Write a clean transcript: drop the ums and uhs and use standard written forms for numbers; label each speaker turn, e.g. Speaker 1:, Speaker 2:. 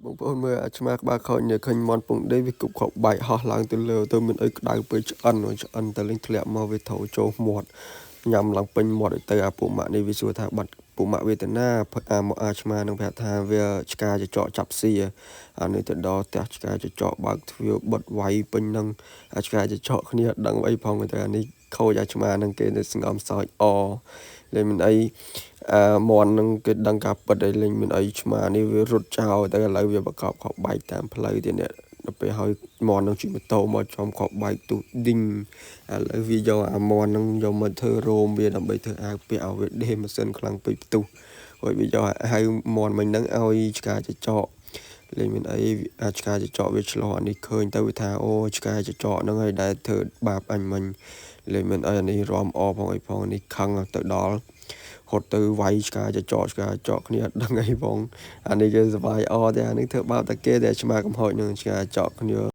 Speaker 1: បងប្អូនមើលអាឆ្មាក្បាលខូចនៅឃើញមន់ពងដេកវាគប់ខកបែកហោះឡើងទៅលើទៅមានអីក្តៅពេលឆ្អិនទៅលេងធ្លាក់មកវាធូរចូលមាត់ញ៉ាំឡើងពេញមាត់ទៅអាពួកម៉ាក់នេះវាសួរថាបាត់ពួកម៉ាក់វេទនាអាឆ្មានឹងប្រាប់ថាវាឆ្កាចចកចាប់ស៊ីអានេះទៅដល់ផ្ទះឆ្កាចចកបើកទ្វារបិទវាយពេញនឹងអាឆ្កាចចកគ្នាដឹងអីផងទៅអានេះខូចអាឆ្មានឹងគេនៅស្ងំសោចលេងមិនអីមន់នឹងគេដឹងការពិតឲ្យលេងមិនអីឆ្មានេះវារត់ចោលតែឥឡូវវាបកបខកបែកតាមផ្លូវទៀតនេះដល់ពេលហើយមន់នឹងជិះម៉ូតូមកចំខកបែកទុះឌីងឥឡូវវាយកអាមន់នឹងយកមកធ្វើរោមវាដើម្បីធ្វើអាវពាក់ឲ្យវាដេម៉ាស៊ីនខ្លាំងពេកផ្ទុះហើយវាយកហៅមន់មិញហ្នឹងឲ្យឆ្កាចចកលេងមានអីអាចឆ្កាចចកវាឆ្លោះអានេះឃើញទៅវាថាអូឆ្កាចចកហ្នឹងហើយដែលធ្វើបាបអញមិញលេងមានអីអានេះរំអផងអីផងនេះខឹងទៅដល់ហត់ទៅវាយឆ្កាចចកគ្នាអត់ដឹងអីផងអានេះគេសបាយតែអានេះធ្វើបាបតែគេតែឆ្មាកំហុចនឹងឆ្កាចកគ្នា